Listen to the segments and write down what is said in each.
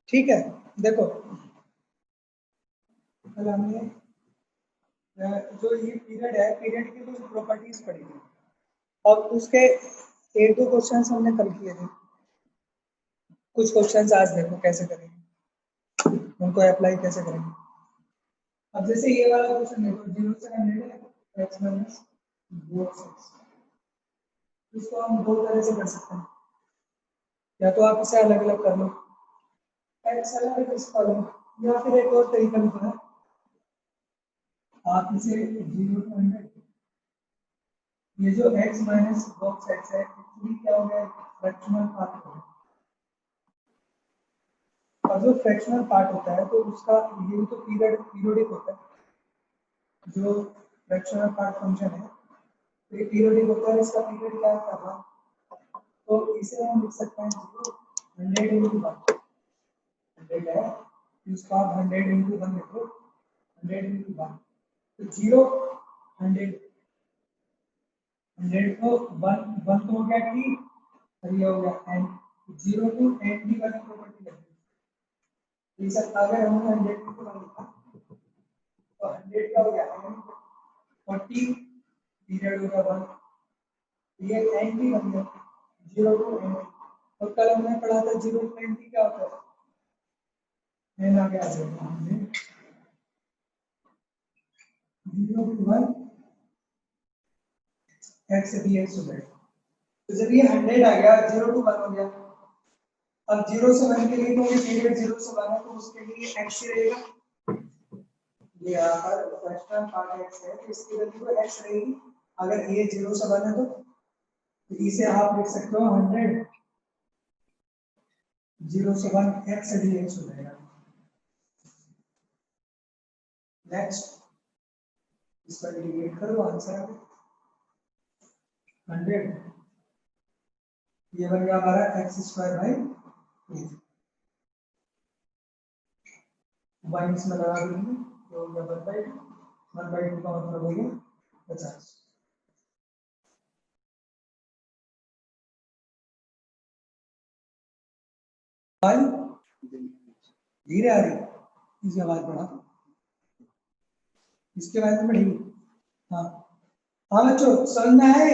ठीक है, देखो कल हमने जो ये पीरियड है, पीरियड की कुछ प्रॉपर्टीज पढ़ी थी और उसके एक दो क्वेश्चंस हमने कल किए थे। कुछ क्वेश्चंस आज देखो कैसे करेंगे, उनको अप्लाई कैसे करेंगे। अब जैसे ये वाला क्वेश्चन देखो, 0 से 100 है x माइनस बोथ साइड्स। इसको हम दो तरह से कर सकते हैं, या तो आप इसे अलग अलग कर लो, x अलग है इसका अलग, या फिर एक और तरीका भी है, आप इसे 0 to 100, ये जो x माइनस बॉक्स x है एक्चुअली क्या हो गया, फ्रैक्शनल पार्ट हो गया। और जो फ्रैक्शनल पार्ट होता है तो उसका ये तो पीरियोडिक होता है, जो फ्रैक्शनल पार्ट फंक्शन है तो ये पीरियोडिक होता है, इसका पीरियड क्या होगा, तो इसे हम लिख सकते हैं 100 into 1, 100 है इसका आप 100 into 1 लिखो, 100 into 1 तो 0 100 100 को 1 तो हो गया t और ये हो गया n, 0 to n की वाली प्रॉपर्टी लगेगी। ये सब अगर हम 100 into 1 लिखा तो 100 का हो गया n और t पीरियड होगा 1, ये n t बन गया 0 to n। और कल हमने पढ़ा था 0 to n t क्या होता है, n आगे आ जाएगा हमने 0 to 1 x dx हो जाएगा। तो जब ये 100 आ गया 0 to 1 हो गया, अब 0 से 1 के लिए तो ये पीरियड 0 से 1 है तो उसके लिए x ही रहेगा, ये यहाँ पर फ्रैक्शनल पार्ट x है तो इसकी वैल्यू तो x रहेगी। अगर ये 0 से 1 है तो इसे आप लिख सकते हो 100 0 से 1 x dx हो जाएगा। नेक्स्ट इसका इंटीग्रेट करो, आंसर आ गया 100, ये बन गया हमारा x² बाई 1 इसमें लगा देंगे तो हो गया 1/2 का मतलब हो गया 50। धीरे आ रही, इसकी आवाज बढ़ा, इसके बाद में बढ़ी। हाँ हाँ बच्चों समझ में आया,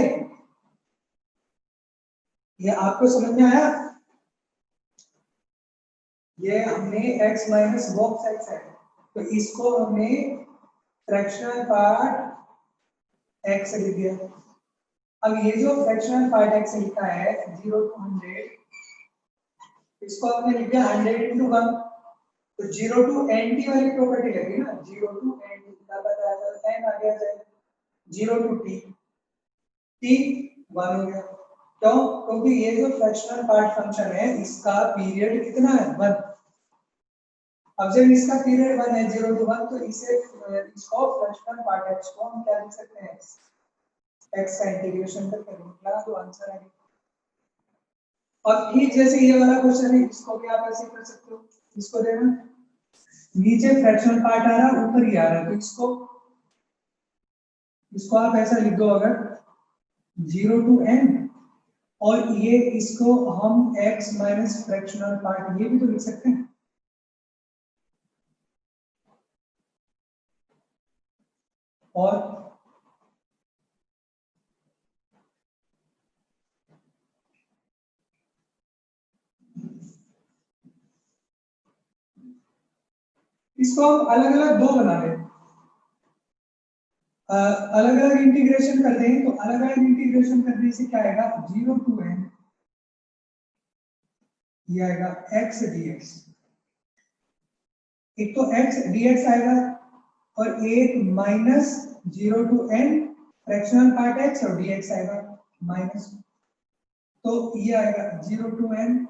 ये आपको समझ में आया, ये हमने x माइनस बॉक्स x है तो इसको हमने फ्रैक्शनल पार्ट x लिख दिया। अब ये जो फ्रैक्शनल पार्ट x लिखा है 0 to 100, इसको हमने लिख दिया 100 into 1, तो 0 to nt वाली प्रॉपर्टी लगी ना, 0 to nt का पता है तो n आ गया जाए 0 to t 1 हो गया। क्यों, क्योंकि ये जो फ्रैक्शनल पार्ट फंक्शन है इसका पीरियड कितना है 1। अब जब इसका पीरियड 1 है 0 to 1 तो इसे इसको फ्रैक्शनल पार्ट x को हम क्या लिख सकते हैं, x का इंटीग्रेशन करके निकला तो आंसर आ गया। और ठीक जैसे ये वाला क्वेश्चन है इसको भी आप ऐसे कर सकते हो, इसको देना नीचे फ्रैक्शनल पार्ट आ रहा है ऊपर ही आ रहा है तो इसको आप ऐसा लिख दो, अगर 0 to n और ये इसको हम x माइनस फ्रैक्शनल पार्ट ये भी तो लिख सकते हैं। और इसको हम अलग अलग दो बना दें, अलग अलग इंटीग्रेशन कर दें तो अलग अलग इंटीग्रेशन करने से क्या आएगा 0 to n, ये आएगा x dx, एक तो x dx आएगा और एक minus 0 to n fractional part x और dx आएगा माइनस, तो ये आएगा 0 to n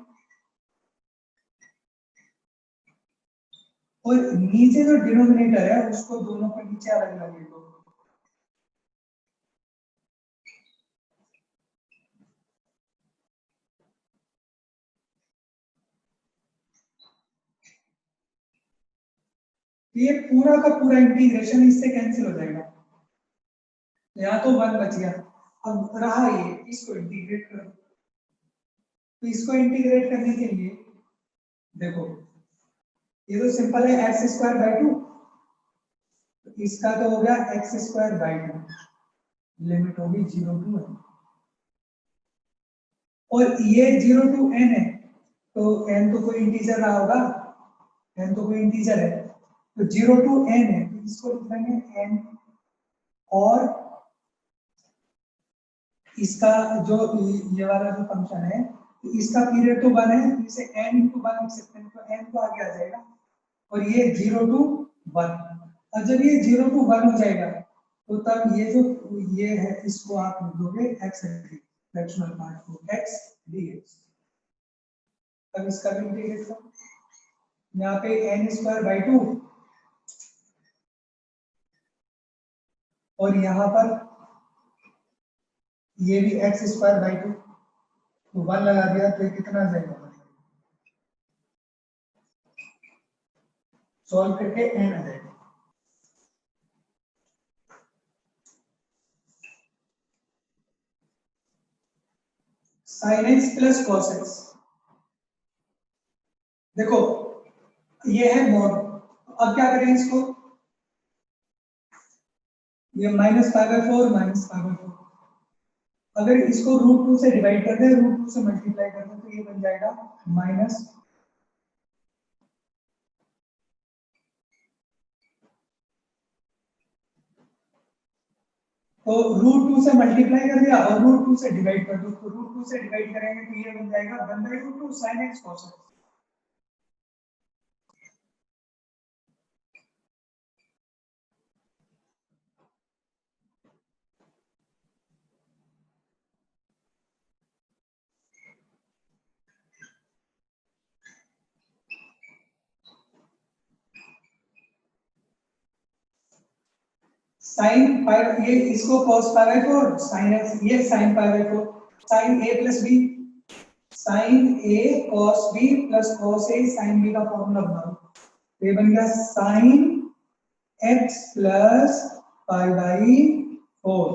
और नीचे जो डिनोमिनेटर है उसको दोनों को नीचे अलग अलग लिखो। ये पूरा का पूरा इंटीग्रेशन इससे कैंसिल हो जाएगा, यहाँ तो 1 बच गया, अब रहा ये इसको इंटीग्रेट करो, तो इसको इंटीग्रेट करने के लिए देखो ये तो सिंपल है, एक्स स्क्वायर बाई टू, इसका तो हो गया x square by two, limit होगी 0 टू n, और ये 0 टू n है, तो n तो कोई इंटीजर रहा होगा, n तो कोई इंटीजर है, तो 0 टू n है, तो इसको लिख देंगे n, और इसका जो ये वाला जो फंक्शन है, तो इसका पीरियड तो 1 है, तो इसे n इंटू 1 लिख सकते हैं, तो n तो आगे आ जाएगा, और ये 0 टू 1, और जब ये 0 टू 1 हो जाएगा, तो तब ये जो ये है इसको आप लिख दोगे x फ्रैक्शनल पार्ट को x dx, तब इसका भी इंटीग्रेट करो, यहाँ पे n स्क्वायर बाई टू, और यहाँ पर ये भी एक्स स्क्वायर बाई टू, तो 1 लगा दिया, तो ये कितना आ जाएगा, सॉल्व करके n आ जाएगा। Sine x plus cos x, देखो ये है मॉड, अब क्या करें इसको, ये -π/4 -π/4, अगर इसको √2 से डिवाइड कर दे, √2 से मल्टीप्लाई कर दे, तो ये बन जाएगा माइनस, तो √2 से मल्टीप्लाई कर दिया और √2 से डिवाइड कर दो, तो √2 से डिवाइड करेंगे तो ये बन जाएगा 1/√2 sin x cos x, sine pi, ये इसको cos π/4 sin x, ये sin π/4, sin a plus b, sin a cos b plus cos a sin b का फॉर्मूला बना लो, तो ये बन गया sin x प्लस π/4।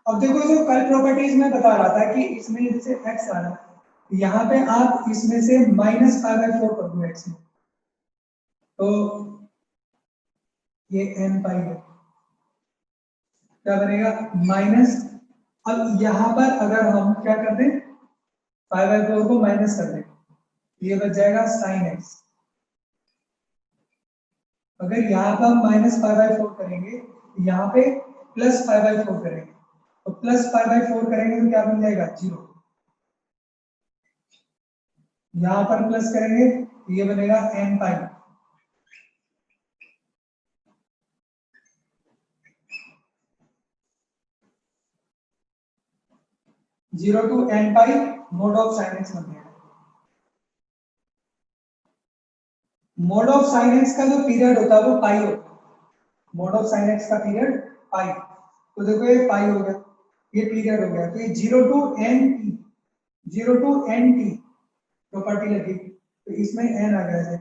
अब देखो जो कल प्रॉपर्टीज में बता रहा था कि इसमें जैसे x आ रहा है, यहाँ पे आप इसमें से -π/4 कर दो x में, तो ये n पाई है, क्या बनेगा माइनस, अब यहाँ पर अगर हम क्या कर दें, π/4 को माइनस कर दें, ये बच जाएगा sin x, अगर यहाँ पर हम -π/4 करेंगे, यहाँ पे +π/4 करेंगे, तो +π/4 करेंगे तो क्या बन जाएगा 0, यहाँ पर प्लस करेंगे तो ये बनेगा n pi, 0 to n pi mod of sin x बन गया। मोड ऑफ sin x का जो पीरियड होता है वो पाई होता है, मोड ऑफ sin x का पीरियड पाई, तो देखो ये पाई हो गया, ये पीरियड हो गया, तो ये 0 to n t, 0 to n t property लगी, तो इसमें n आ गया है,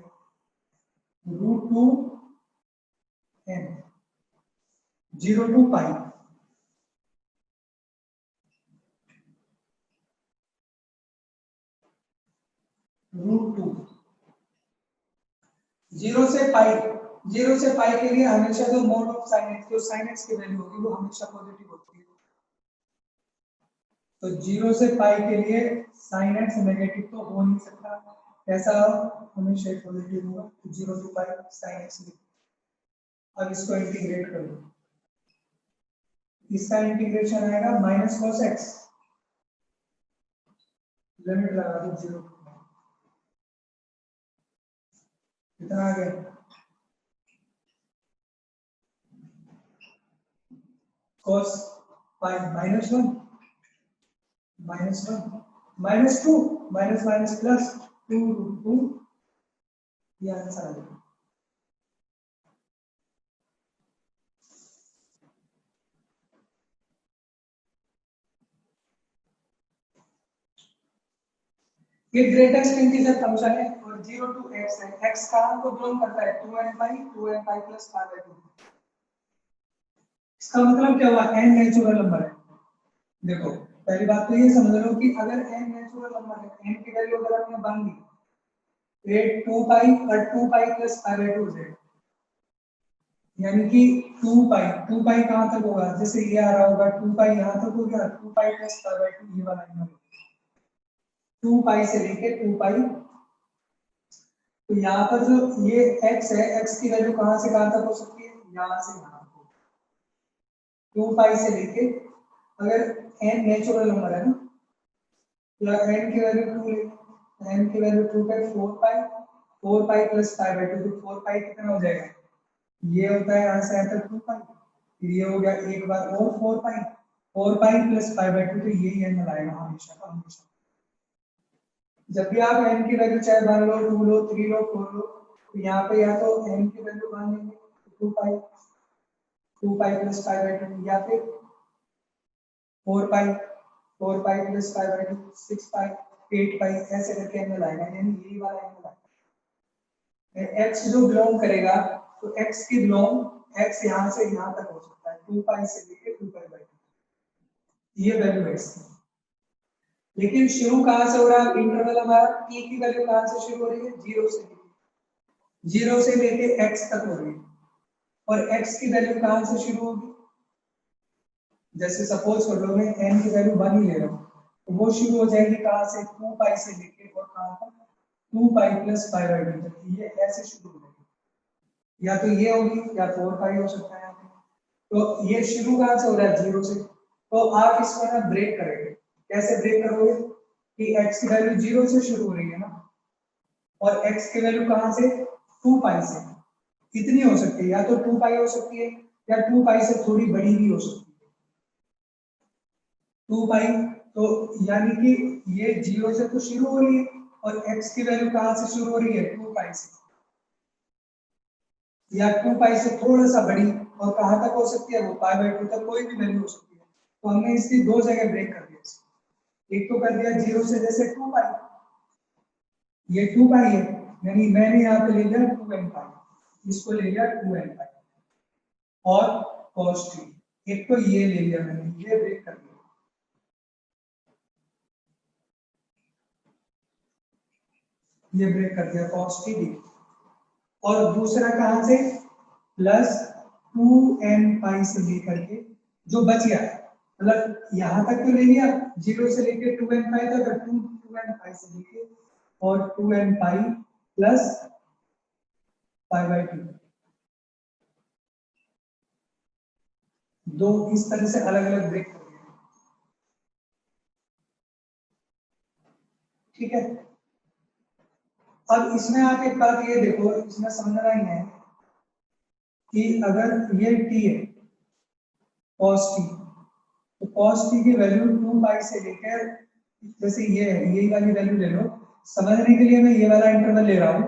√2 n, 0 टू पाई, √2, 0 से पाई, 0 से पाई के लिए हमेशा जो मोड ऑफ sin x, जो sin x की वैल्यू होगी वो हमेशा पॉजिटिव होती है, तो 0 से पाई के लिए sin x नेगेटिव तो हो नहीं सकता, ऐसा हमेशा पॉजिटिव होगा, तो 0 टू पाई sin x। अब इसको इंटीग्रेट कर दो, इसका इंटीग्रेशन आएगा -cos x, लिमिट लगा दो 0, कितना आ गया, cos पाई -1 -1 -2 माइनस माइनस प्लस 2√2, ये आंसर आ गया। ये ग्रेटेस्ट इंटीजर फंक्शन है और 0 टू x है, x कहां को बिलोंग करता है 2n पाई प्लस π/2, इसका मतलब क्या हुआ n नेचुरल नंबर है, देखो पहली बात तो ये समझ लो कि अगर n नेचुरल नंबर है, n की वैल्यू अगर हमने बन ली तो 2 पाई और 2 पाई प्लस पाई बाय 2 है, यानी कि 2 पाई कहां तक होगा, जैसे ये आ रहा होगा 2 पाई यहां तक हो गया, 2 पाई प्लस पाई बाय 2 ये वाला नंबर 2 पाई से लेके 2 पाई। तो यहाँ पर जो ये x है, x की वैल्यू कहां से कहां तक हो सकती है, यहां से यहां तक, 2 पाई से लेके, अगर n नेचुरल नंबर है ना, या n की वैल्यू 2 ले, n की वैल्यू 2 पे 4 पाई प्लस पाई बाय 2, तो 4 पाई कितना हो जाएगा, ये होता है यहाँ से यहाँ तक 2 पाई, फिर ये हो गया एक बार और 4 पाई प्लस पाई बाय 2, तो यही n आएगा हमेशा का हमेशा। जब भी आप n की वैल्यू चाहे 1 लो, 2 लो, 3 लो, 4 लो, तो यहाँ पे या तो n की वैल्यू मान लेंगे 2 पाई प्लस पाई बाय 2, या फिर 4 पाई प्लस पाई बाय 2, 6 पाई, 8 पाई, ऐसे करके n आएगा, यानी यही वाला n आएगा। x जो बिलोंग करेगा, तो x की बिलोंग x यहाँ से यहाँ तक हो सकता है, 2 पाई से लेके 2 पाई बाय 2, ये वैल्यू x की। लेकिन शुरू कहां से हो रहा है इंटरवल हमारा, t की वैल्यू कहां से शुरू हो रही है, 0 से लेके x तक हो रही है, और x की वैल्यू कहां से शुरू होगी, जैसे सपोज कर लो मैं n की वैल्यू 1 ही ले रहा हूं, तो वो शुरू हो जाएगी कहां से, 2 पाई से लेके और कहां तक, 2 पाई प्लस पाई बाय 2 तक, ये ऐसे शुरू हो जाएगी, या तो ये होगी या 4 पाई हो सकता है यहाँ पे। तो ये शुरू कहां से हो रहा है, 0 से, तो आप इसको ना ब्रेक करेंगे, कैसे ब्रेक करोगे कि x की वैल्यू 0 से शुरू हो रही है ना, और x की वैल्यू कहां से, 2 पाई से, कितनी हो सकती है, या तो 2 पाई हो सकती है, या 2 पाई से थोड़ी बड़ी भी हो सकती है, 2 पाई, तो यानी कि ये 0 से तो शुरू हो रही है, और x की वैल्यू कहां से शुरू हो रही है, 2 पाई से, या 2 पाई से थोड़ा सा बड़ी, और कहां तक हो सकती है, वो पाई बाय 2 तक कोई भी वैल्यू हो सकती है। तो हमने इसकी दो जगह ब्रेक कर दिया, एक तो कर दिया 0 से, जैसे 2 पाई, ये 2 पाई है, यानी मैंने यहाँ पे ले लिया 2n पाई, इसको ले लिया 2n पाई, और cos t, एक तो ये ले लिया मैंने, ये ब्रेक कर दिया, ये ब्रेक कर दिया cos t डी, और दूसरा कहां से, प्लस 2n पाई से लेकर के जो बच गया, मतलब यहां तक तो ले लिया 0 से लेके 2n पाई तक, 2n पाई से लेके और 2n pi plus pi by 2, दो इस तरह से अलग अलग ब्रेक कर दिया, ठीक है। अब इसमें आप एक बात ये देखो, इसमें समझना ही है कि अगर ये t है cos t, तो cos t की वैल्यू 2 पाई से लेकर, जैसे ये है, यही वाली वैल्यू ले लो, समझने के लिए मैं ये वाला इंटरवल ले रहा हूँ,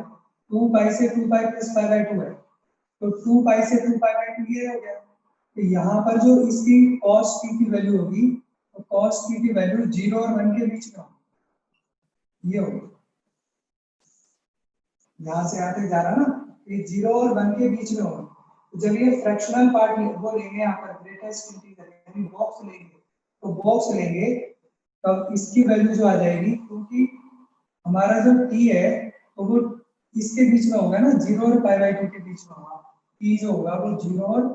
2 पाई से 2 पाई प्लस पाई बाय 2 है, तो 2 पाई से 2 पाई बाय 2 ये हो गया, तो यहाँ पर जो इसकी cos t की वैल्यू होगी, तो cos t की वैल्यू 0 और 1 के बीच में होगी, ये होगी, यहाँ से आते जा रहा ना, ये 0 और 1 के बीच में होगा, तो जब ये फ्रैक्शनल पार्ट वो लेंगे यहाँ पर ग्रेटेस्ट इंटीग्रल, यानी बॉक्स लेंगे, तो बॉक्स लेंगे तब इसकी वैल्यू जो आ जाएगी, क्योंकि हमारा जो t है तो वो इसके बीच में होगा ना, 0 और पाई बाय 2 के बीच में होगा, t जो होगा वो 0 और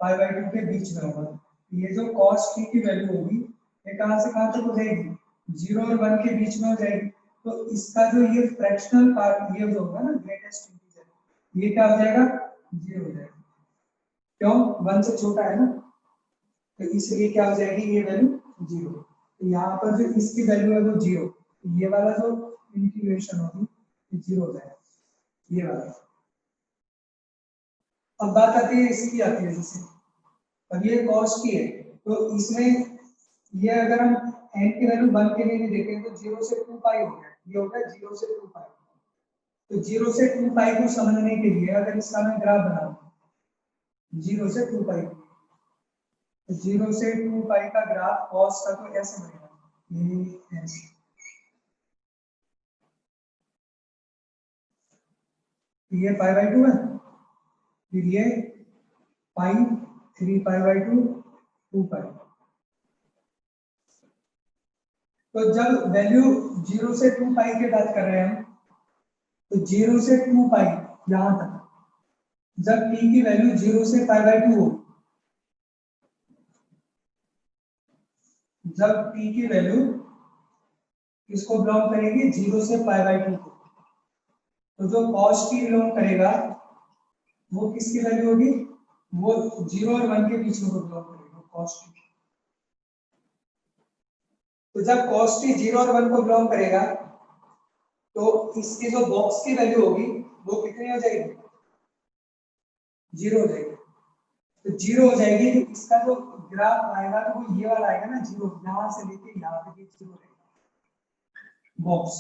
पाई बाय 2 के बीच में होगा, ये जो cos t की वैल्यू होगी, ये कहां से कहां तक हो जाएगी, 0 और 1 के बीच में हो जाएगी, तो इसका जो ये फ्रैक्शनल पार्ट ये जो होगा ना ग्रेटेस्ट इंटीजर, ये क्या हो जाएगा, 0 हो जाएगा, क्यों, 1 से छोटा है ना, तो इसलिए क्या हो जाएगी ये वैल्यू 0, तो यहाँ पर जो इसकी वैल्यू है वो 0, ये वाला जो इंटीग्रेशन होगी ये 0 हो जाएगा, ये वाला। अब बात आती है इसकी, आती है जैसे अब ये cos t है, तो इसमें ये अगर हम n की वैल्यू 1 के लिए नहीं देखें तो 0 से 2 पाई हो गया, ये होगा 0 से 2 पाई, तो 0 से 2 पाई को समझने के लिए अगर इसका मैं ग्राफ बनाऊं 0 से 2 पाई, तो 0 से 2 पाई का ग्राफ cos का तो ऐसे बनेगा, ये ऐसे, ये पाई बाय 2 है, फिर ये पाई 3 पाई बाय 2, 2 पाई, तो जब वैल्यू 0 से 2 पाई की बात कर रहे हैं हम, तो 0 से 2 पाई यहां तक, जब t की वैल्यू 0 से π/2 हो, जब t की वैल्यू किसको बिलोंग करेगी, 0 से π/2 को, तो जो cos t बिलोंग करेगा वो किसकी वैल्यू होगी, वो 0 और 1 के बीच में बिलोंग करेगा cos t। तो जब cos t 0 और 1 को बिलोंग करेगा तो इसकी जो बॉक्स की वैल्यू होगी वो कितनी हो जाएगी, 0 हो जाएगी। तो 0 हो जाएगी तो इसका जो ग्राफ आएगा तो वो ये वाला आएगा ना, 0 यहां से लेके यहां तक 0 रहेगा बॉक्स।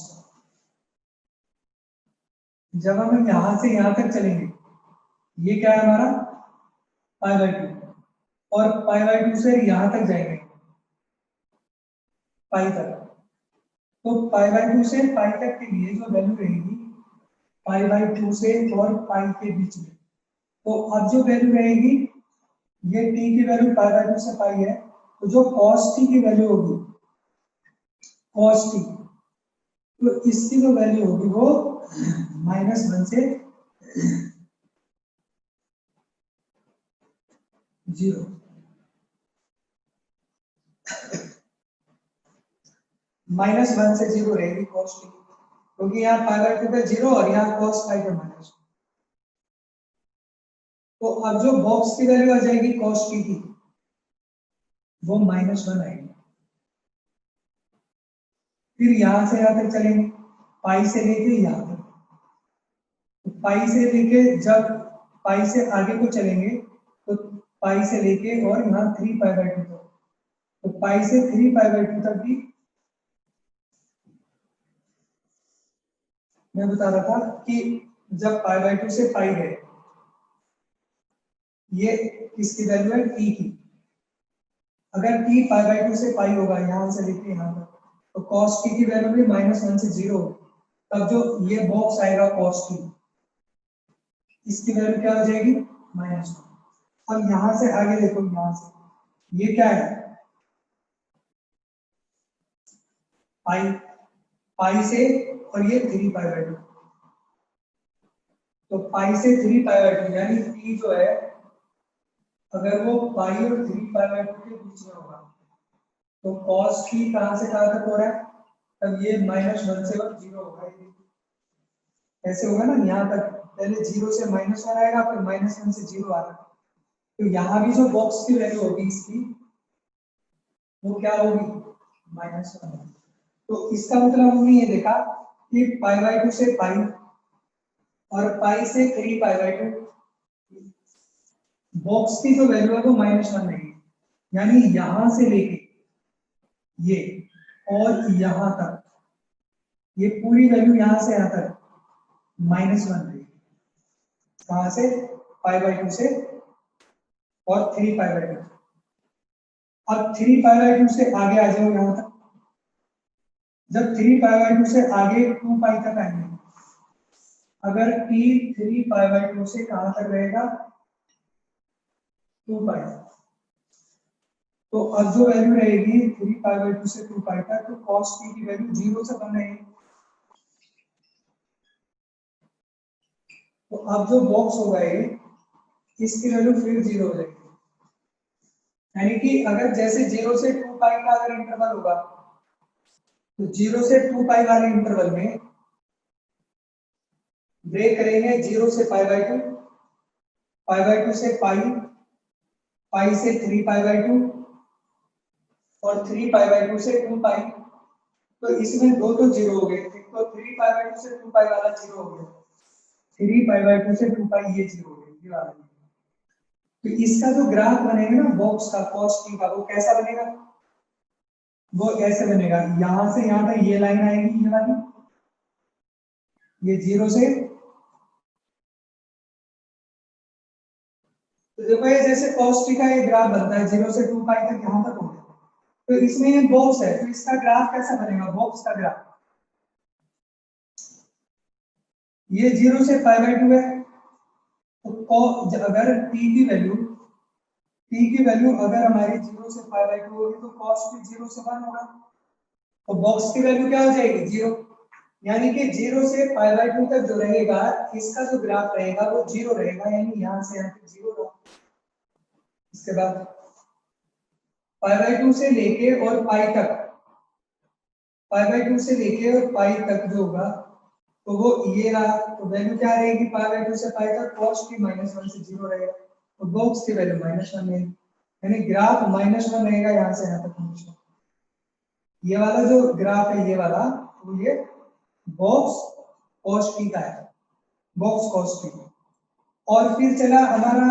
जब हम यहां से यहां तक चलेंगे, ये क्या है हमारा π/2, और π/2 से यहां तक जाएंगे पाई तक, तो π/2 से पाई तक के लिए जो वैल्यू रहेगी π/2 से और पाई के बीच में, तो अब जो वैल्यू रहेगी, ये t की वैल्यू π/2 से पाई है, तो जो cos t की वैल्यू होगी cos t, तो इसकी जो वैल्यू होगी वो -1 से 0, -1 से 0 रहेगी cos t, क्योंकि यहाँ π/2 पे 0 और यहाँ cos पाई पे -1। तो अब जो बॉक्स की वैल्यू आ जाएगी cos t की, वो -1 आएगी। फिर यहां से यहां तक चलेंगे, पाई से लेके यहां तक, तो पाई से लेके जब पाई से आगे को चलेंगे तो पाई से लेके और यहाँ 3π/2 तक, तो पाई से 3π/2 तक भी मैं बता रहा था कि जब π/2 से पाई है, ये किसकी वैल्यू है, t की। अगर t π/2 से पाई होगा यहां से लेके यहां तक, तो cos t की वैल्यू भी -1 से 0 होगी, तब जो ये बॉक्स आएगा cos t, इसकी वैल्यू क्या हो जाएगी, -1। अब यहां से आगे देखो, यहां से ये क्या है, पाई, पाई से, और ये 3π/2, तो पाई से 3π/2 यानी t जो है, अगर वो पाई और 3π/2 के बीच में होगा, तो cos t कहां से कहां तक हो रहा है, तब ये -1 से 0 होगा। ऐसे होगा ना, यहाँ तक पहले 0 से -1 आएगा, फिर -1 से 0 आ रहा है, तो यहाँ भी जो बॉक्स की वैल्यू होगी इसकी, वो क्या होगी, -1। तो इसका मतलब हमने ये देखा कि π/2 से पाई और पाई से 3π/2, बॉक्स की जो वैल्यू है वो -1 रहेगी, यानी यहां से लेके ये और यहां तक, ये पूरी वैल्यू यहां से यहां तक -1 रहेगी। कहां से, π/2 से और 3π/2। अब 3π/2 से आगे आ जाओ यहां तक, जब 3π/2 से आगे 2 पाई तक आएंगे, अगर t 3π/2 से कहां तक रहेगा, 2 पाई, तो अब जो वैल्यू रहेगी 3π/2 से 2 पाई तक, तो cos t की वैल्यू 0 से 1 रहेगी। तो अब जो बॉक्स होगा ये, इसकी वैल्यू फिर 0 हो जाएगी, यानी कि अगर जैसे 0 से 2 पाई का अगर इंटरवल होगा, तो 0 से 2 पाई वाले इंटरवल में ब्रेक करेंगे 0 से π/2, π/2 से पाई, पाई से 3π/2 और 3π/2 से 2 पाई। तो इसमें दो तो 0 हो गए, एक तो 3π/2 से 2 पाई वाला 0 हो गया, 3π/2 से 2 पाई ये 0 हो गया, ये वाला। तो इसका जो ग्राफ बनेगा ना बॉक्स का cos t का, वो कैसा बनेगा, वो ऐसे बनेगा, यहां से यहां तक ये लाइन आएगी, ये वाली, ये 0 से, तो देखो ये जैसे cos t का ये ग्राफ बनता है 0 से 2 पाई तक, यहां तक हो गया, तो इसमें ये बॉक्स है, तो इसका ग्राफ कैसा बनेगा, बॉक्स का ग्राफ, ये 0 से π/2 है, तो अगर t की वैल्यू अगर हमारी 0 से π/2 होगी, तो cos t 0 से 1 होगा, तो बॉक्स की वैल्यू क्या हो जाएगी 0, यानी कि 0 से π/2 तक जो रहेगा इसका जो ग्राफ रहेगा वो 0 रहेगा, यानी यहां से यहां तक 0 रहा। इसके बाद π/2 से लेके और पाई तक, π/2 से लेके और पाई तक जो होगा तो वो ये रहा। तो वैल्यू क्या रहेगी π/2 से पाई तक cos t -1 से 0 रहेगा, तो बॉक्स की वैल्यू -1 रहेगी, यानी ग्राफ -1 रहेगा यहां से यहां तक हमेशा। ये वाला जो ग्राफ है ये वाला, तो ये बॉक्स cos t का है, बॉक्स cos t। और फिर चला हमारा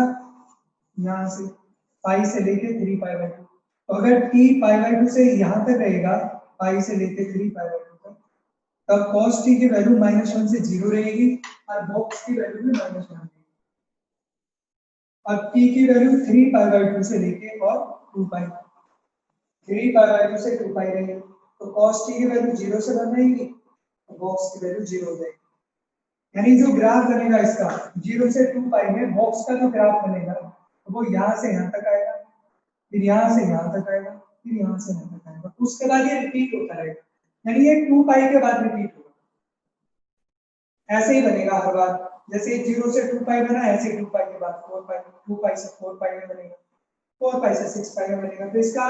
यहाँ से पाई से लेके 3π/2, तो अगर t π/2 से यहाँ तक रहेगा, पाई से लेके 3π/2 तक, तब cos t की वैल्यू -1 से 0 रहेगी और बॉक्स की वैल्यू भी -1 रहेगी। अब t की वैल्यू 3π/2 से लेके और 2π, 3π/2 से 2π रहेगी, तो cos t की वैल्यू 0 से बन रहेगी, तो बॉक्स की वैल्यू 0 हो जाएगी। यानी जो ग्राफ बनेगा इसका 0 से 2π में बॉक्स का जो ग्राफ बनेगा तो वो यहाँ से यहाँ तक आएगा, फिर यहाँ से यहाँ तक आएगा, फिर यहाँ से यहाँ तक आएगा, उसके बाद ये रिपीट होता रहेगा, यानी ये 2π के बाद रिपीट होगा। ऐसे ही बनेगा हर बार, जैसे 0 से 2π बना, ऐसे 2π के बाद 4π, 2π से 4π में बनेगा, 4π से 6π में बनेगा, तो इसका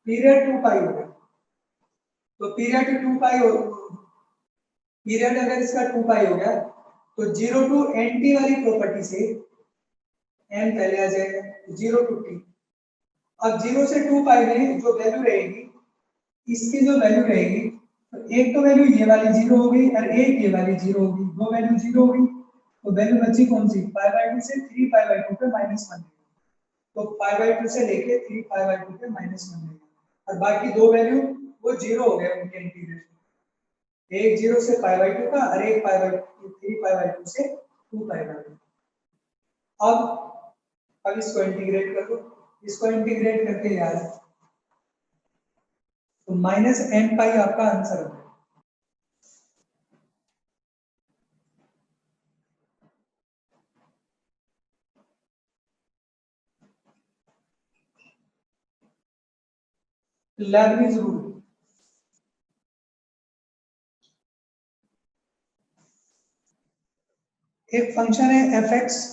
पीरियड 2π होगा। तो पीरियड 2π हो, पीरियड अगर इसका 2π हो गया तो 0 टू nt वाली प्रॉपर्टी से n पहले आ जाएगा, 0 टू t। अब 0 से 2π में जो वैल्यू रहेगी, इसकी जो वैल्यू रहेगी, तो एक तो वैल्यू ये वाली 0 हो गई और एक ये वाली 0 हो गई, दो वैल्यू 0 हो गई, तो वैल्यू बची कौन सी π/2 से 3π/2 पे -1, तो π/2 से लेके 3π/2 पे -1 और बाकी दो वैल्यू वो 0 हो गए उनके इंटीग्रेशन, एक 0 से π/2 का और एक 3π/2 से 2π/2। अब इसको इंटीग्रेट कर दो, इसको इंटीग्रेट करके यार तो -nπ आपका आंसर होगा। लेबनीज रूल, एक फंक्शन है f(x),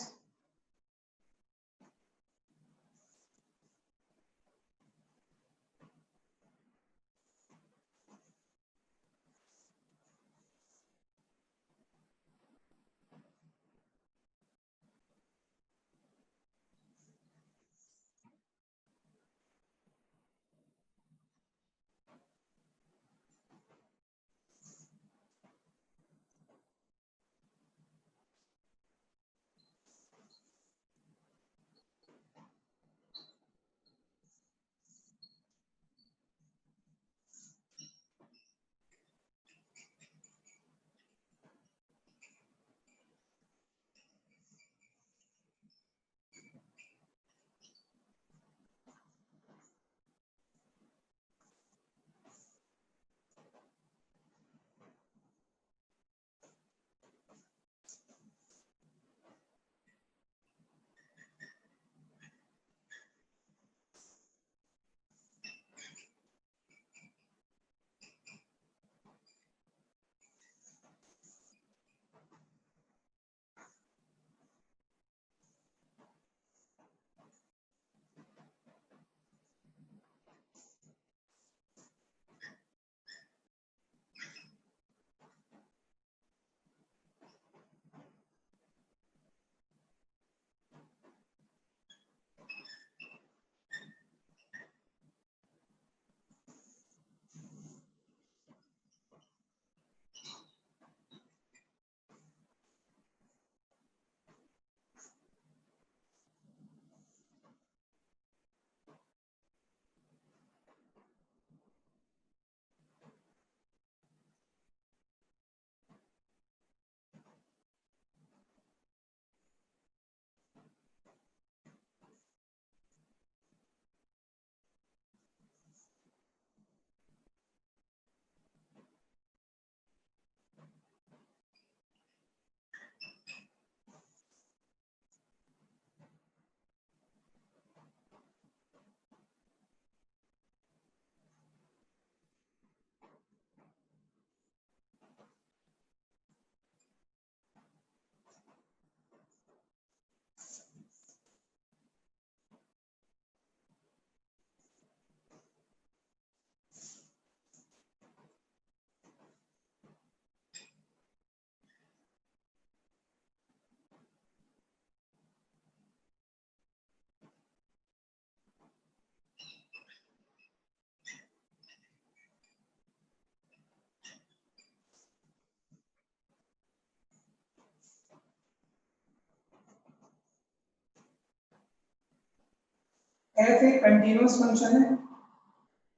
एफ एक कंटिन्यूअस फंक्शन है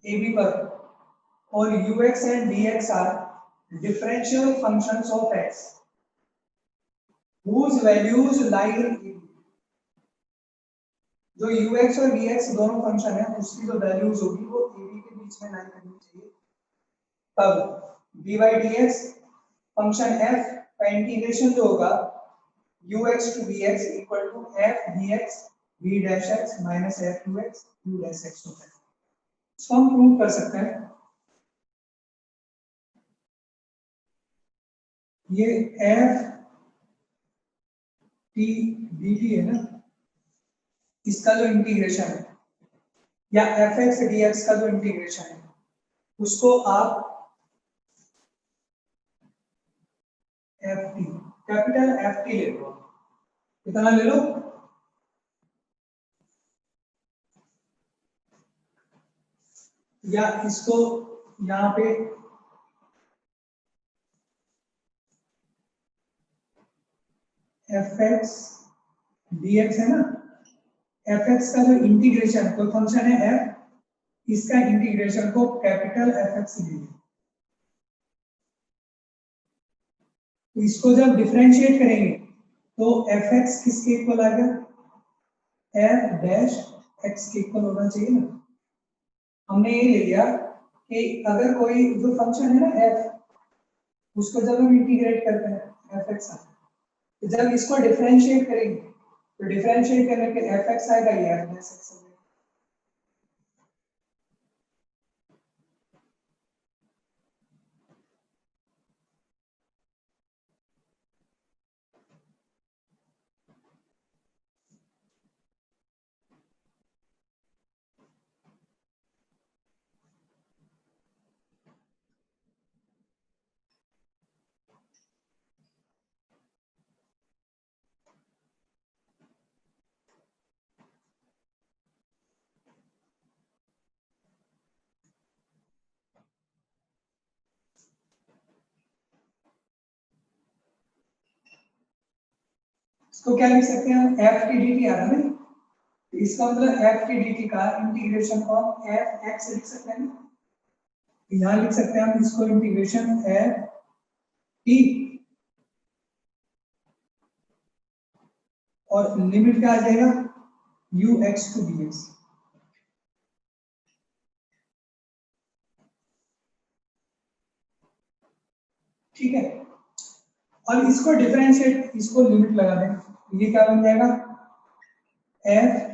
ए बी पर, और ux and dx are differential functions of x whose values lie in ab। जो ux और dx दोनों फंक्शन है उसकी जो वैल्यूज होगी वो ab के बीच में लाई करनी चाहिए। तब dy dx फंक्शन f का इंटीग्रेशन जो होगा ux to dx equal to f dx v dash x minus f ux u dash x होता है। इसको हम प्रूव कर सकते हैं। ये f t dt है ना, इसका जो इंटीग्रेशन है या fx dx का जो इंटीग्रेशन है उसको आप ft कैपिटल ft ले लो, कितना ले लो, या इसको यहाँ पे fx dx है ना, fx का जो इंटीग्रेशन कोई फंक्शन है f, इसका इंटीग्रेशन को कैपिटल fx ले लो। तो इसको जब डिफरेंशिएट करेंगे तो fx किसके इक्वल आ गया, f डैश x के इक्वल होना चाहिए ना। हमने ये ले लिया कि अगर कोई जो फंक्शन है ना f, उसको जब हम इंटीग्रेट करते हैं fx आता है, तो जब इसको डिफरेंशिएट करेंगे तो डिफरेंशिएट करने पे fx आएगा, ये f डैश x आएगा। इसको क्या लिख सकते हैं, एफ टी डी टी आ रहा है ना, तो इसका मतलब एफ टी डी टी का इंटीग्रेशन को एफ एक्स लिख सकते हैं। यहाँ लिख सकते हैं हम इसको इंटीग्रेशन एफ टी, और लिमिट क्या आ जाएगा U X to D X. ठीक है, और इसको डिफरेंशिएट, इसको लिमिट लगा दें, ये क्या बन जाएगा एफ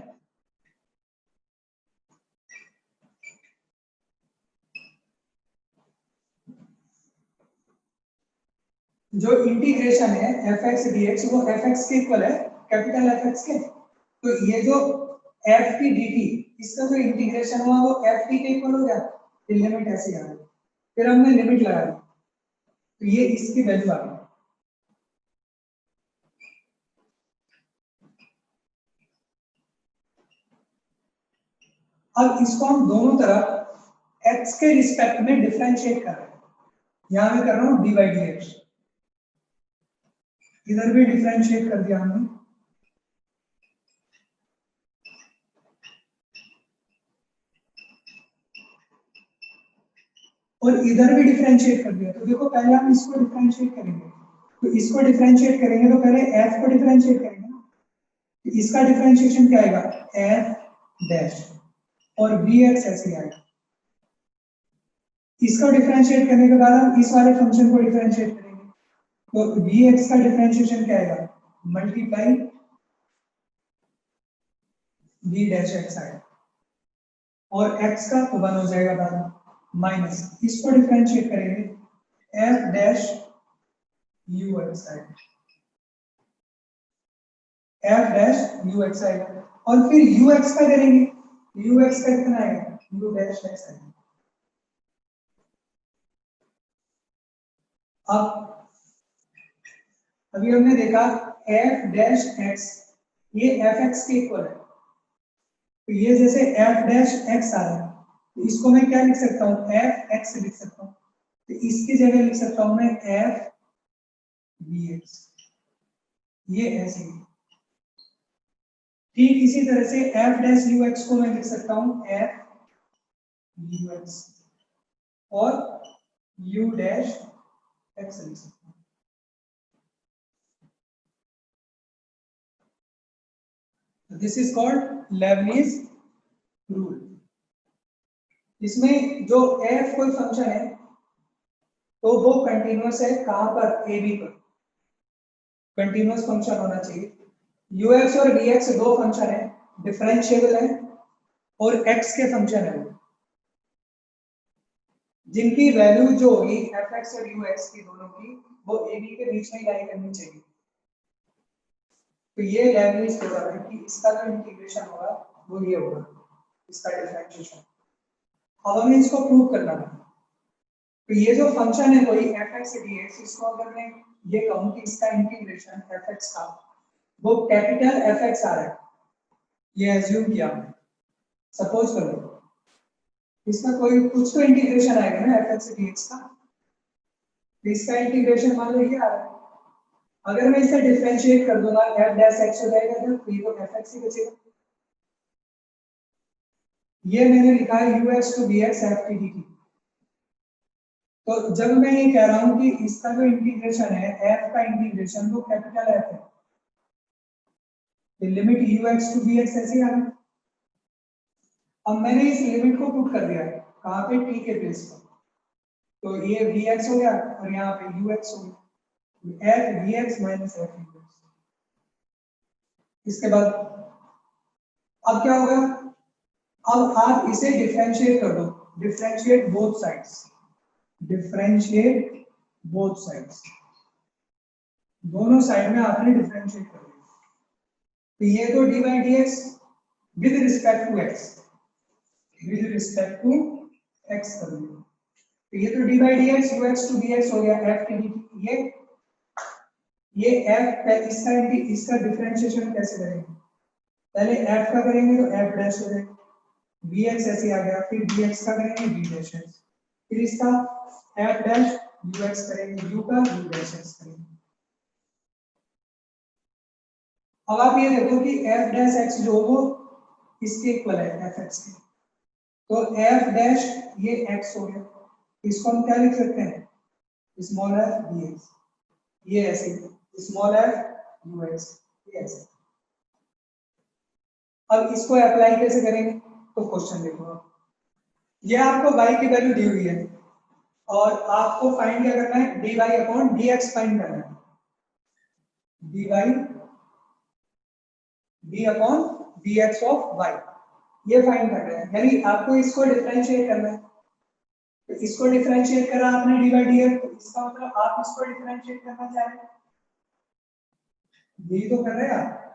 जो इंटीग्रेशन है एफ एक्स डी एक्स वो एफ एक्स के इक्वल है, कैपिटल एफ एक्स के। तो ये जो एफ टी डी टी इसका जो इंटीग्रेशन हुआ वो एफ टी के इक्वल हो गया, लिमिट ऐसे आ गई, फिर हमने लिमिट लगा दी तो ये इसकी वैल्यू आ गई। अब इसको हम दोनों तरफ x के रिस्पेक्ट में डिफरेंशिएट कर रहे हैं। यहां मैं कर रहा हूं dy dx, इधर भी डिफरेंशिएट कर दिया हमने, और इधर भी डिफरेंशिएट कर दिया। तो देखो पहले हम इसको डिफरेंशिएट करेंगे, तो इसको डिफरेंशिएट करेंगे तो पहले f को डिफरेंशिएट करेंगे ना, तो इसका डिफरेंशिएशन क्या आएगा f डैश और vx ऐसे आएगा। इसको डिफरेंशिएट करने के बाद हम इस वाले फंक्शन को डिफरेंशिएट करेंगे, तो vx का डिफरेंशिएशन क्या आएगा मल्टीप्लाई v डैश x आएगा, और x का तो 1 हो जाएगा बाद में, माइनस इसको डिफरेंशिएट करेंगे f डैश ux आएगा, f डैश ux आएगा, और फिर ux का करेंगे, ux का कितना आएगा u डैश x आएगा। अब अभी हमने देखा f डैश x ये fx के इक्वल है, तो ये जैसे f डैश x आ रहा है तो इसको मैं क्या लिख सकता हूँ f x लिख सकता हूँ, तो इसकी जगह लिख सकता हूँ मैं f dx, ये ऐसे ही। ठीक इसी तरह से एफ डैश यू एक्स को मैं लिख सकता हूं एफ यू एक्स और यू डैश एक्स लिख सकता हूं। This is called Lebanese rule. इसमें जो एफ कोई फंक्शन है तो वो कंटिन्यूअस है, कहां पर, ए बी पर कंटिन्यूअस फंक्शन होना चाहिए। यू एक्स और वी एक्स दो फंक्शन है, डिफरेंशिएबल है और एक्स के फंक्शन है वो, जिनकी वैल्यू जो होगी एफ एक्स और यू एक्स की दोनों की वो ए बी के बीच में लाई करनी चाहिए। तो ये लेबनीज थ्योरम है कि इसका जो इंटीग्रेशन होगा वो ये होगा, इसका डिफरेंशिएशन। अब हमें इसको प्रूव करना है। तो ये जो फंक्शन है कोई एफ एक्स dx, इसको अगर मैं ये कहूं कि इसका इंटीग्रेशन एफ एक्स का वो कैपिटल एफ एक्स आ रहा है, ये एज्यूम किया हमने, सपोज करो इसका कोई कुछ तो इंटीग्रेशन आएगा ना एफ एक्स dx का, तो इसका इंटीग्रेशन मान लो ये आ रहा है। अगर मैं इसे डिफरेंशिएट कर दूंगा एफ डैश एक्स हो जाएगा, तो ये तो एफ एक्स ही बचेगा। ये मैंने लिखा है U X to B X F T D T. तो जब मैं ये कह रहा हूं कि इसका जो इंटीग्रेशन है एफ का इंटीग्रेशन वो कैपिटल एफ है, तो limit U X to B X ऐसे आ गई। अब मैंने इस लिमिट को पुट कर दिया कहां पे, टी के प्लेस पर, तो ये वी एक्स हो गया और यहाँ पे यू एक्स हो गया, F V X minus F U X. इसके बाद अब क्या होगा, अब आप इसे डिफरेंशिएट कर दो, differentiate both sides, differentiate both sides, दोनों साइड में आपने डिफरेंशिएट कर दिया। तो ये तो D by D X with respect to X, with respect to X कर दिया। तो ये तो D by D X U X to B X हो गया एफ टी डी। ये एफ इसका डिफरेंशिएशन कैसे करेंगे, पहले एफ का करेंगे तो एफ डैश हो जाएगा, बी एक्स ऐसे आ गया, फिर बी एक्स का करेंगे बी डैश एक्स, फिर इसका एफ डैश यू एक्स करेंगे, यू का यू डैश एक्स करेंगे। अब आप ये देखो कि एफ डैश एक्स जो वो इसके इक्वल है एफ एक्स के, तो एफ डैश ये एक्स हो गया, इसको हम क्या लिख सकते हैं, स्मॉल एफ बी एक्स, ये ऐसे स्मॉल एफ यू एक्स, ये ऐसे। अब इसको अप्लाई कैसे करेंगे, तो क्वेश्चन देखो आप, ये आपको y की वैल्यू दी हुई है और आपको फाइंड क्या करना है, dy अपॉन dx फाइंड करना है, dy d upon dx of y, ये फाइंड करना है, यानी आपको इसको डिफरेंशिएट करना है। तो इसको डिफरेंशिएट करा आपने dy dx, तो इसका मतलब आप इसको डिफरेंशिएट करना चाह रहे हैं, यही तो कर रहे हैं आप।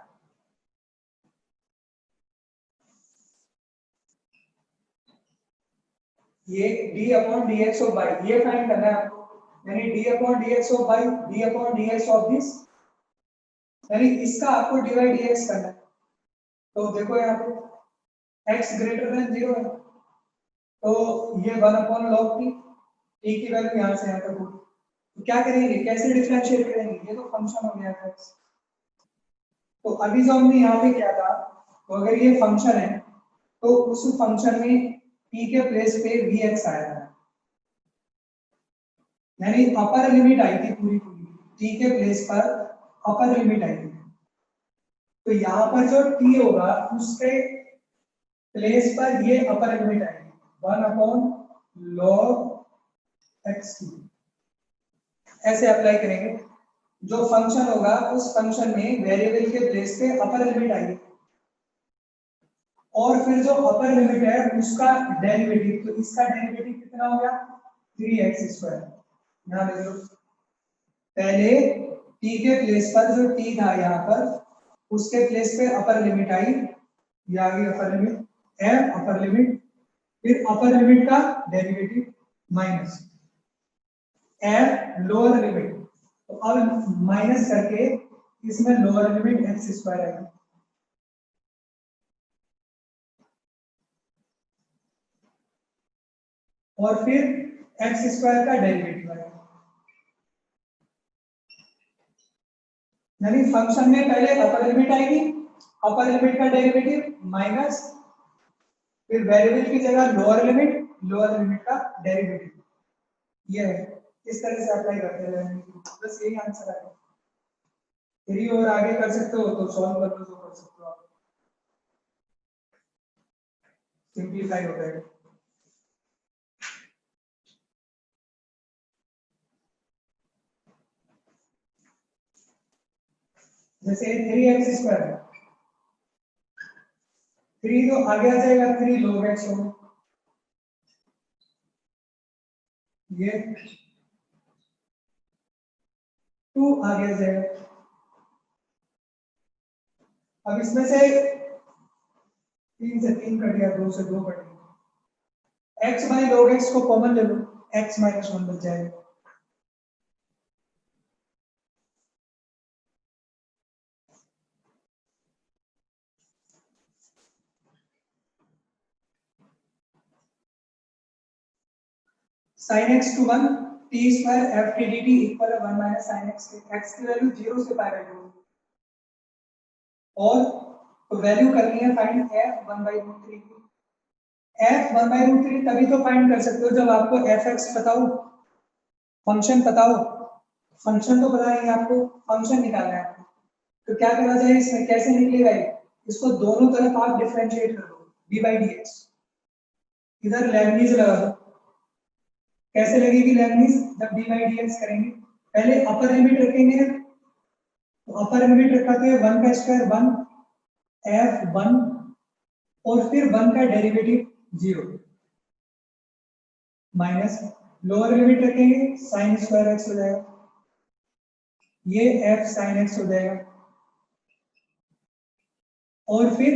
ये d upon dx of y ये फाइंड करना है आपको, यानी d upon dx of y, d upon dx of this, यानी इसका आपको dy dx करना है। तो देखो यहाँ पे x ग्रेटर देन 0 है, तो ये 1 अपॉन log t, t की वैल्यू यहाँ से यहाँ तक होगी। तो क्या करेंगे, कैसे डिफरेंशिएट करेंगे, ये तो फंक्शन हो गया था। तो अभी जो हमने यहाँ पे किया था, तो अगर ये फंक्शन है तो उस फंक्शन में t के प्लेस पे vx आया था, यानी अपर लिमिट आई थी पूरी पूरी, t के प्लेस पर अपर लिमिट आई थी। तो यहाँ पर जो t होगा उसके प्लेस पर ये अपर लिमिट आएगी 1 अपॉन log x, ऐसे अप्लाई करेंगे। जो फंक्शन होगा उस फंक्शन में वेरिएबल के प्लेस पे अपर लिमिट आएगी और फिर जो अपर लिमिट है उसका डेरिवेटिव, तो इसका डेरिवेटिव कितना हो गया 3x²। यहाँ देख लो, पहले t के प्लेस पर जो t था यहाँ पर उसके प्लेस पे अपर लिमिट आई, ये आ गई upper limit f upper limit, फिर अपर लिमिट का derivative minus f lower limit, तो अब माइनस करके इसमें लोअर लिमिट x² आएगी, और फिर x² का डेरिवेटिव आएगा। यानी फंक्शन में पहले अपर लिमिट आएगी अपर लिमिट का डेरिवेटिव माइनस फिर वेरिएबल की जगह लोअर लिमिट का डेरिवेटिव। ये है, इस तरह से अप्लाई करते हैं, बस यही आंसर है। थ्री और आगे कर सकते हो तो सॉल्व कर लो, जो कर सकते हो आप, सिंपलीफाई हो जाएगा। जैसे 3x² है, 3 तो आगे आ जाएगा, 3 log x होगा, ये 2 आगे आ जाएगा। अब इसमें से 3 से 3 कट गया, 2 से 2 कट गया, x बाई log x को कॉमन ले लो, x माइनस 1 बच जाएगा। sin x to 1 t square f t dt equal है 1 माइनस sin x के, x की वैल्यू 0 से पाई बाई 2 और तो वैल्यू करनी है फाइंड f 1 बाई रूट 3 की। f 1 बाई रूट 3 तभी तो फाइंड कर सकते हो जब आपको fx पता हो, फंक्शन पता हो। फंक्शन तो पता नहीं आपको, फंक्शन निकालना है आपको, तो क्या करना चाहिए इसमें, कैसे निकलेगा ये, इसको दोनों तरफ आप डिफरेंशिएट कर दो, d बाई dx, इधर लेबनीज लगा दो। कैसे लगेगी लेबनीज, जब d बाई dx करेंगे, पहले अपर लिमिट रखेंगे, तो अपर लिमिट रखा तो 1 का स्क्वायर 1 f 1 और फिर 1 का डेरिवेटिव 0 माइनस लोअर लिमिट रखेंगे साइन स्क्वायर एक्स हो जाएगा, ये f साइन एक्स हो जाएगा और फिर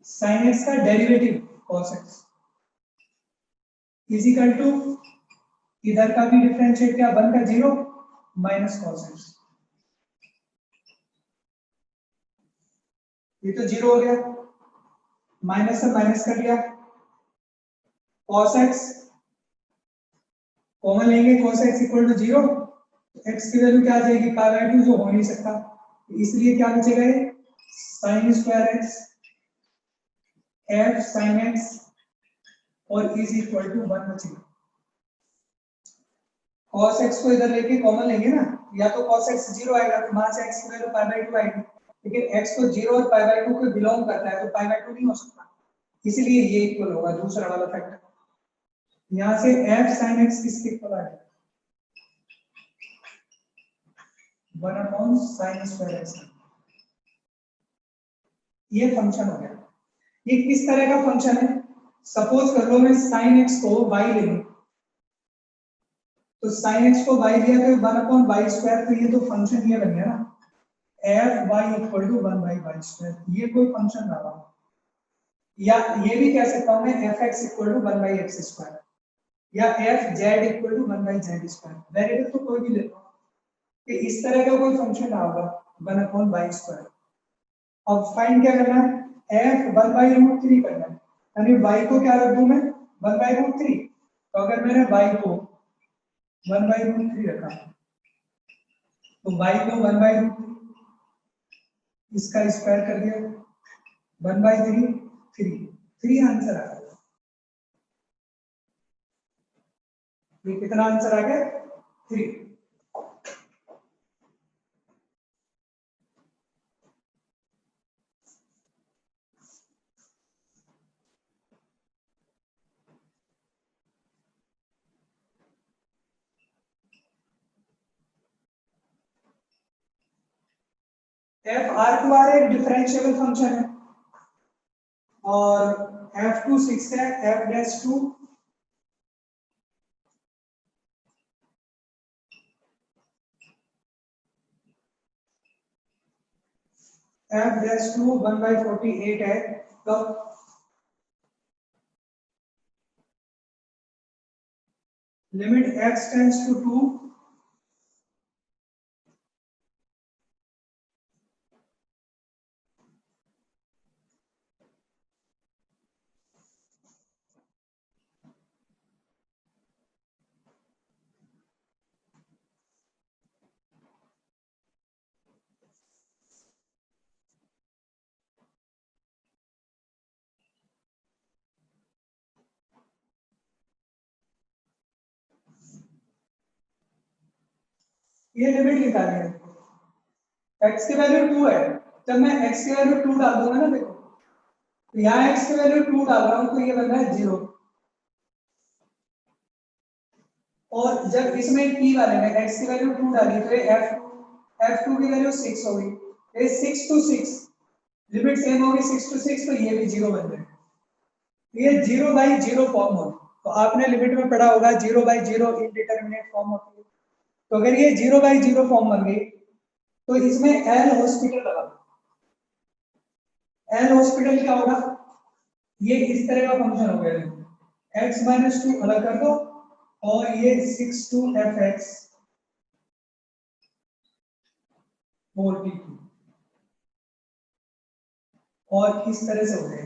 साइन एक्स का derivative cos x equal to इधर का भी डिफरेंशिएट किया 1 का 0 माइनस cos x, ये तो 0 हो गया, माइनस से माइनस कर लिया, cos x कॉमन लेंगे, cos x equal to 0, x की वैल्यू क्या आ जाएगी पाई बाई 2, जो हो नहीं सकता, इसलिए क्या बचेगा ये sine square x f sin x और इज इक्वल टू 1 बचेगा। cos x को इधर लेके कॉमन लेंगे ना, या तो cos x 0 आएगा तो वहां से x की वैल्यू पाई बाई 2 आएगी, लेकिन x को 0 और पाई बाई 2 को बिलोंग करता है तो पाई बाई 2 नहीं हो सकता, इसलिए ये इक्वल होगा दूसरा वाला फैक्टर। यहां से f sin x किसके इक्वल आ जाएगा 1 अपॉन sin स्क्वायर x, ये फंक्शन हो गया। ये किस तरह का फंक्शन है, सपोज कर लो मैं sin x को y ले लूं, तो sin x को y लिया तो 1 अपॉन y स्क्वायर, तो ये तो फंक्शन ये बन गया ना f y equal to 1 by y square, ये कोई फंक्शन रहा, या ये भी कह सकता हूं मैं f x equal to 1 by x square, या f z equal to 1 by z square, variable तो कोई भी ले लो, कि इस तरह का कोई फंक्शन रहा होगा 1 अपॉन y स्क्वायर। अब फाइंड क्या करना है, f 1 बाई रूट 3 करना है, यानी y को क्या रख दूं मैं 1 बाई रूट 3, तो अगर मैंने y को 1 बाई रूट 3 रखा तो y को 1 बाई रूट 3 इसका स्क्वायर कर दिया 1 बाई 3 3 आंसर आ गया। ये कितना आंसर आ गया 3। f r2 r एक डिफरेंशिएबल फंक्शन है और f2 6 है, f dash 2 f dash 2 1 by 48 है, तो लिमिट x टेंड्स टू 2, ये लिमिट निकालनी है, x की वैल्यू 2 है, जब मैं x की वैल्यू 2 डाल दूंगा ना, देखो तो यहाँ x की वैल्यू 2 डाल रहा हूँ तो ये बन रहा है 0, और जब इसमें t वाले में x की वैल्यू 2 डाली तो ये f2 की वैल्यू 6 हो गई, ये 6 to 6 लिमिट सेम होगी 6 to 6, तो ये भी 0 बन जाएगा, ये 0/0 फॉर्म होगी। तो आपने लिमिट में पढ़ा होगा 0/0 इनडिटरमिनेट फॉर्म होती है, तो अगर ये 0/0 फॉर्म बन गई तो इसमें एल हॉस्पिटल लगा, एल हॉस्पिटल क्या होगा, ये इस तरह का फंक्शन हो गया, x-2 अलग कर दो और ये 6 to fx 42 और इस तरह से हो गए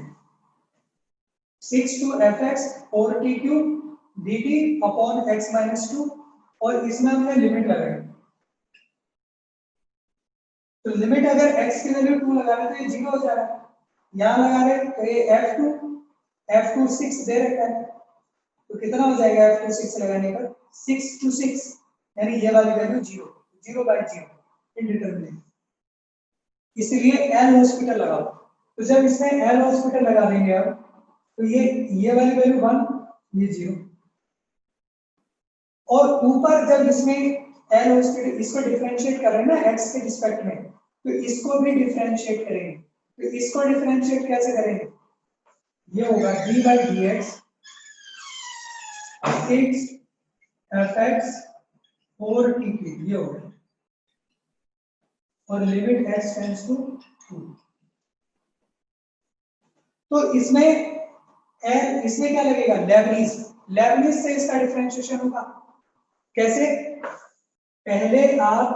6 to fx 42 dt upon x-2, और इसमें हमने लिमिट लगाई, तो लिमिट अगर x की वैल्यू 2 लगा रहे तो ये 0 हो जा रहा है, यहां लगा रहे तो ये f2 6 दे रखा है, तो कितना हो जाएगा f2 6 लगाने पर 6 to 6, यानी ये वाली वैल्यू 0/0 इनडिटरमिनेट, इसलिए एल हॉस्पिटल लगाओ। तो जब इसमें एल हॉस्पिटल लगा देंगे अब, तो ये वाली वैल्यू 1, ये 0, और ऊपर जब इसमें एल हॉस्पिटल इसको डिफरेंशिएट कर रहे हैं ना x के रिस्पेक्ट में, तो इसको भी डिफरेंशिएट करेंगे, तो इसको डिफरेंशिएट कैसे करेंगे, ये होगा d/dx 6 fx 4t3, ये होगा, और लिमिट x टेंड्स टू 2, तो इसमें क्या लगेगा, लेबनीज से इसका डिफरेंशिएशन होगा, कैसे, पहले आप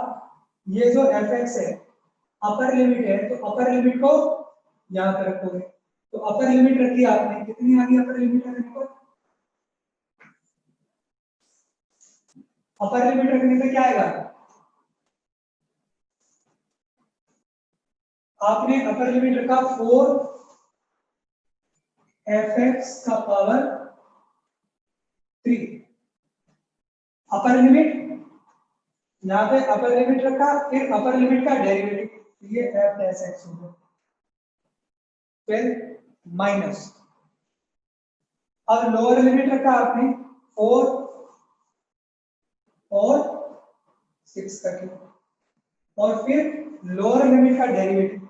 ये जो fx है अपर लिमिट है, तो अपर लिमिट को यहां पर रखोगे, तो अपर लिमिट रखी आपने, कितनी आ गई अपर लिमिट रखने पर, अपर लिमिट रखने पे क्या आएगा, आपने अपर लिमिट रखा 4 fx का पावर 3, अपर लिमिट, यहां पे अपर लिमिट रखा, फिर अपर लिमिट का डेरिवेटिव, ये f डैश x होगा, फिर माइनस, अब लोअर लिमिट रखा आपने 4 और 6 का क्यूब, और फिर लोअर लिमिट का डेरिवेटिव,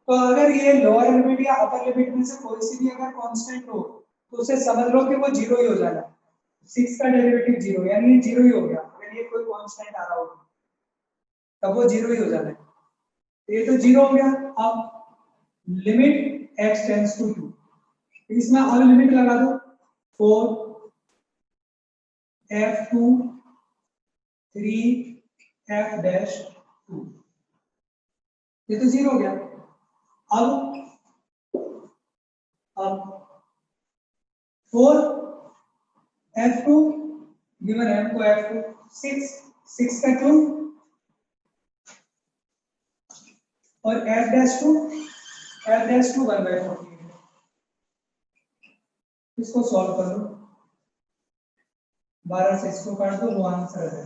तो अगर ये लोअर लिमिट या अपर लिमिट में से कोई सी भी अगर कांस्टेंट हो तो उसे समझ लो कि वो 0 ही हो जाएगा, 6 का डेरिवेटिव 0, यानी ये 0 ही हो गया, अगर ये कोई कांस्टेंट आ रहा हो तब वो 0 ही हो जाता है, तो ये तो 0 हो गया। अब लिमिट x टेंड्स टू 2, इसमें अब लिमिट लगा दो 4 f2 3 f डैश 2, ये तो 0 हो गया। अब 4 f2 गिवन है हमको f2 6 का क्यूब और f डैश 2 1/40, इसको सॉल्व कर लो, 12 से इसको काट दो, वो आंसर है।